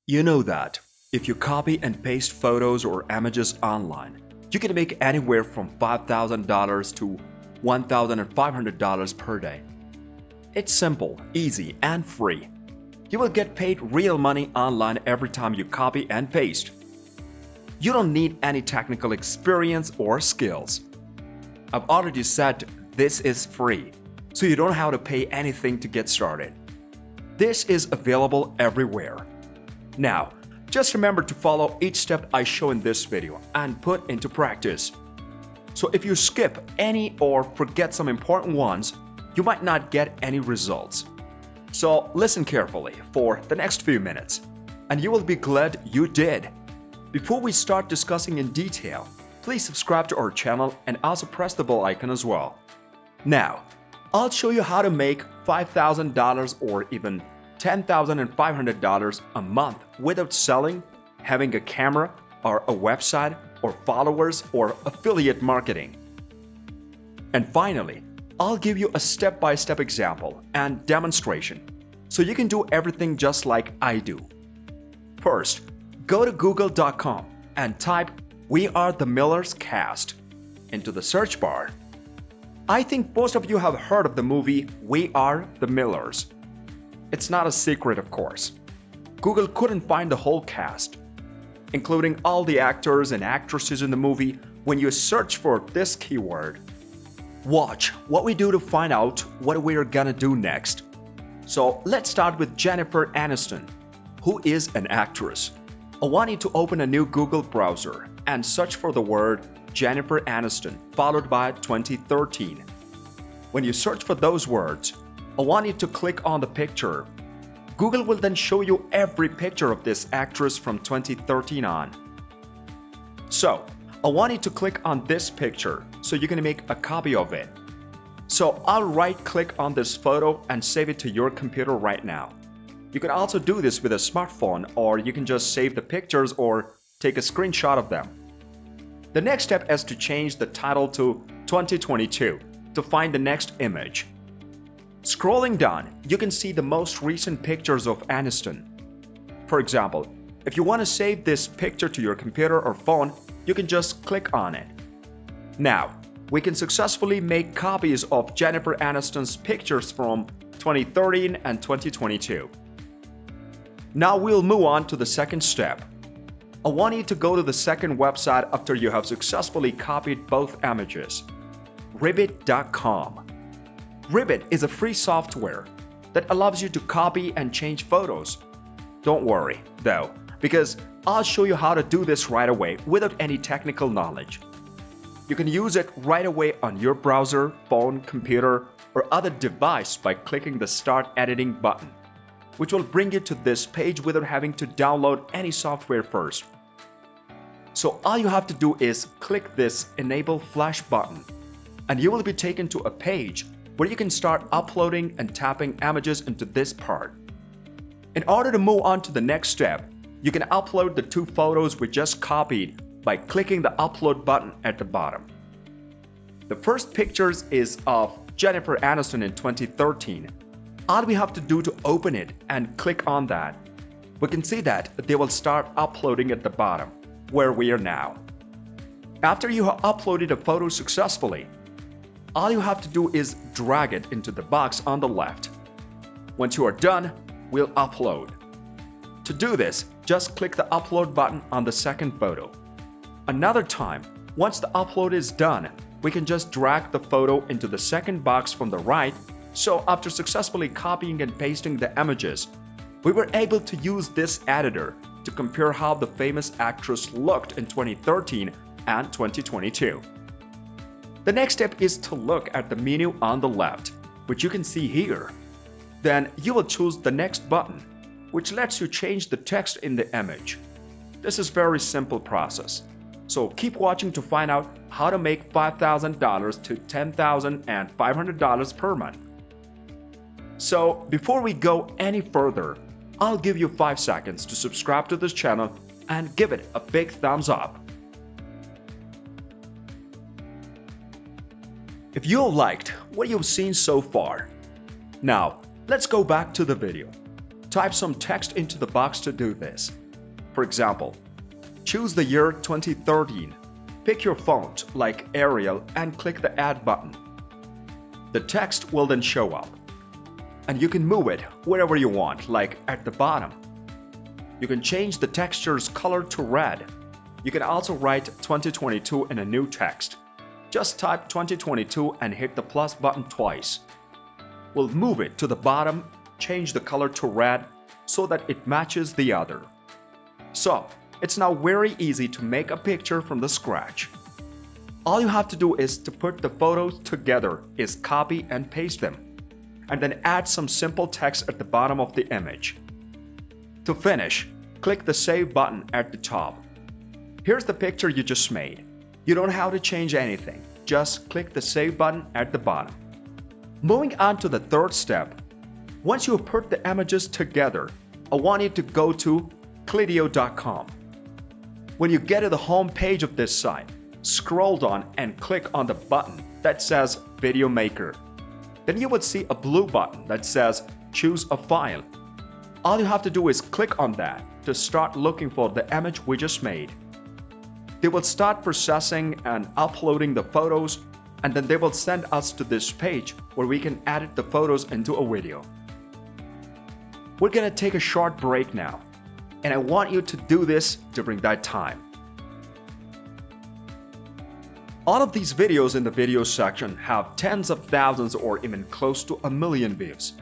You know that if you copy and paste photos or images online, you can make anywhere from $5,000 to $1,500 per day. It's simple, easy, and free. You will get paid real money online every time you copy and paste. You don't need any technical experience or skills. I've already said this is free, so you don't have to pay anything to get started. This is available everywhere. Now, just remember to follow each step I show in this video and put into practice. So if you skip any or forget some important ones, you might not get any results. So listen carefully for the next few minutes, and you will be glad you did. Before we start discussing in detail, please subscribe to our channel and also press the bell icon as well. Now, I'll show you how to make $5,000 or even $10,500 a month without selling, having a camera or a website or followers or affiliate marketing. And finally, I'll give you a step-by-step example and demonstration so you can do everything just like I do. First, go to google.com and type "We Are the Millers Cast" into the search bar. I think most of you have heard of the movie We Are the Millers. It's not a secret, of course. Google couldn't find the whole cast, including all the actors and actresses in the movie when you search for this keyword. Watch what we do to find out what we're gonna do next. So let's start with Jennifer Aniston, who is an actress. I want you to open a new Google browser and search for the word Jennifer Aniston followed by 2013. When you search for those words, I want you to click on the picture. Google will then show you every picture of this actress from 2013 on. So, I want you to click on this picture so you can make a copy of it. So, I'll right-click on this photo and save it to your computer right now. You can also do this with a smartphone, or you can just save the pictures or take a screenshot of them. The next step is to change the title to 2022 to find the next image. Scrolling down, you can see the most recent pictures of Aniston. For example, if you want to save this picture to your computer or phone, you can just click on it. Now, we can successfully make copies of Jennifer Aniston's pictures from 2013 and 2022. Now we'll move on to the second step. I want you to go to the second website after you have successfully copied both images. Ribbit.com. Ribbit is a free software that allows you to copy and change photos. Don't worry, though, because I'll show you how to do this right away without any technical knowledge. You can use it right away on your browser, phone, computer, or other device by clicking the Start Editing button, which will bring you to this page without having to download any software first. So all you have to do is click this Enable Flash button, and you will be taken to a page where you can start uploading and tapping images into this part. In order to move on to the next step, you can upload the two photos we just copied by clicking the Upload button at the bottom. The first picture is of Jennifer Aniston in 2013. All we have to do to open it and click on that, we can see that they will start uploading at the bottom, where we are now. After you have uploaded a photo successfully, all you have to do is drag it into the box on the left. Once you are done, we'll upload. To do this, just click the Upload button on the second photo. Another time, once the upload is done, we can just drag the photo into the second box from the right. So after successfully copying and pasting the images, we were able to use this editor to compare how the famous actress looked in 2013 and 2022. The next step is to look at the menu on the left, which you can see here. Then you will choose the next button, which lets you change the text in the image. This is a very simple process. So keep watching to find out how to make $5,000 to $10,500 per month. So before we go any further, I'll give you 5 seconds to subscribe to this channel and give it a big thumbs up. If you liked what you've seen so far, now let's go back to the video. type some text into the box to do this. For example, choose the year 2013. Pick your font like Arial and click the Add button. The text will then show up. And you can move it wherever you want, like at the bottom. You can change the texture's color to red. You can also write 2022 in a new text. Just type 2022 and hit the plus button twice. We'll move it to the bottom, change the color to red so that it matches the other. So, it's now very easy to make a picture from the scratch. All you have to do is to put the photos together, is copy and paste them, and then add some simple text at the bottom of the image. To finish, click the Save button at the top. Here's the picture you just made. You don't have to change anything, just click the Save button at the bottom. Moving on to the third step. Once you put the images together, I want you to go to Clidio.com. When you get to the home page of this site, scroll down and click on the button that says Video Maker. Then you would see a blue button that says Choose a File. All you have to do is click on that to start looking for the image we just made. They will start processing and uploading the photos, and then they will send us to this page where we can edit the photos into a video. We're gonna take a short break now, and I want you to do this during that time. All of these videos in the video section have tens of thousands or even close to 1 million views.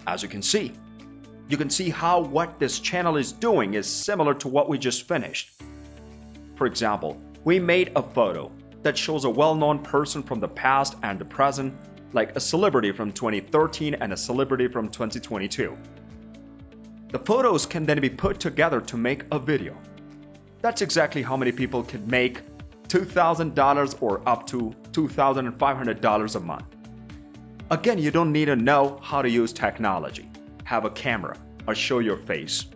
As you can see how what this channel is doing is similar to what we just finished. For example, we made a photo that shows a well-known person from the past and the present, like a celebrity from 2013 and a celebrity from 2022. The photos can then be put together to make a video. That's exactly how many people can make $2,000 or up to $2,500 a month. Again, you don't need to know how to use technology, have a camera, or show your face.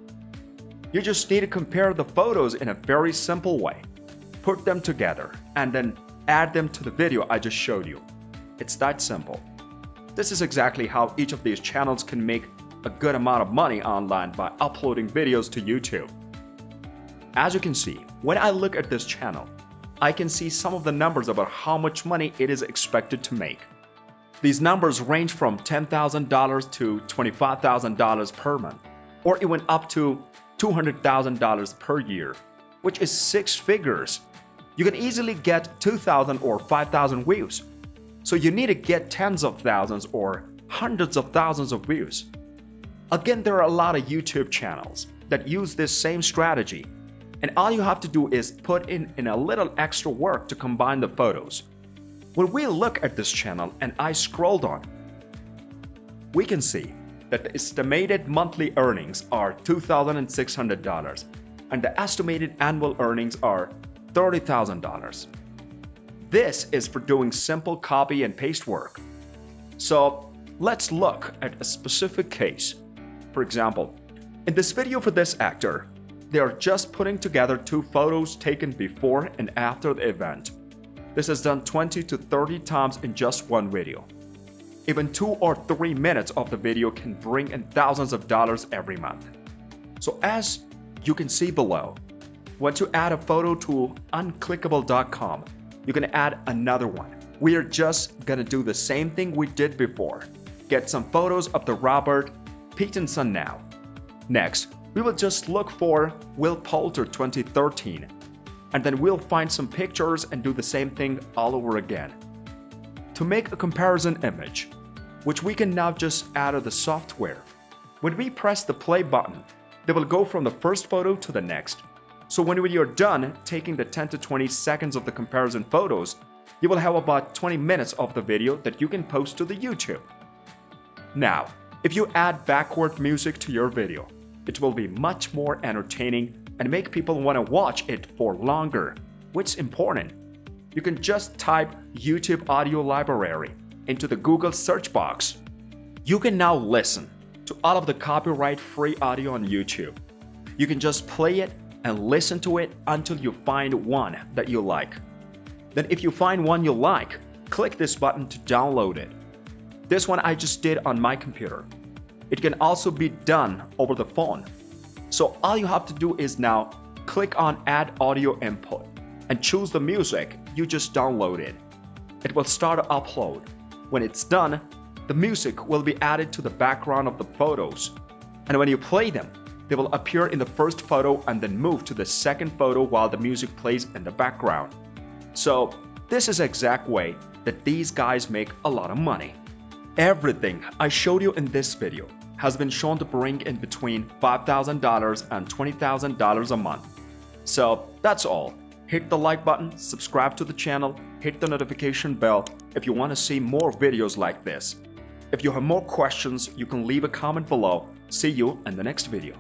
You just need to compare the photos in a very simple way, put them together, and then add them to the video I just showed you. It's that simple. This is exactly how each of these channels can make a good amount of money online by uploading videos to YouTube. As you can see, when I look at this channel, I can see some of the numbers about how much money it is expected to make. These numbers range from $10,000 to $25,000 per month, or even up to $200,000 per year, which is 6 figures. You can easily get 2,000 or 5,000 views. So you need to get tens of thousands or hundreds of thousands of views. Again, there are a lot of YouTube channels that use this same strategy, and all you have to do is put in a little extra work to combine the photos. When we look at this channel and I scroll down, we can see that the estimated monthly earnings are $2,600 and the estimated annual earnings are $30,000. This is for doing simple copy and paste work. So let's look at a specific case. For example, in this video for this actor, they are just putting together 2 photos taken before and after the event. This is done 20 to 30 times in just one video. Even 2 or 3 minutes of the video can bring in thousands of dollars every month. So as you can see below, once you add a photo to unclickable.com, you can add another one. We are just gonna do the same thing we did before. Get some photos of the Robert Pattinson now. Next, we will just look for Will Poulter 2013, and then we'll find some pictures and do the same thing all over again. To make a comparison image, which we can now just add to the software. When we press the play button, they will go from the first photo to the next. So when you're done taking the 10 to 20 seconds of the comparison photos, you will have about 20 minutes of the video that you can post to the YouTube. Now, if you add backward music to your video, it will be much more entertaining and make people want to watch it for longer. What's important? You can just type YouTube audio library into the Google search box. You can now listen to all of the copyright-free audio on YouTube. You can just play it and listen to it until you find one that you like. Then if you find one you like, click this button to download it. This one I just did on my computer. It can also be done over the phone. So all you have to do is now click on Add Audio Input and choose the music you just downloaded. It will start to upload. When it's done, the music will be added to the background of the photos. And when you play them, they will appear in the first photo and then move to the second photo while the music plays in the background. So this is the exact way that these guys make a lot of money. Everything I showed you in this video has been shown to bring in between $5,000 and $20,000 a month. So that's all. Hit the like button, subscribe to the channel, hit the notification bell if you want to see more videos like this. If you have more questions, you can leave a comment below. See you in the next video.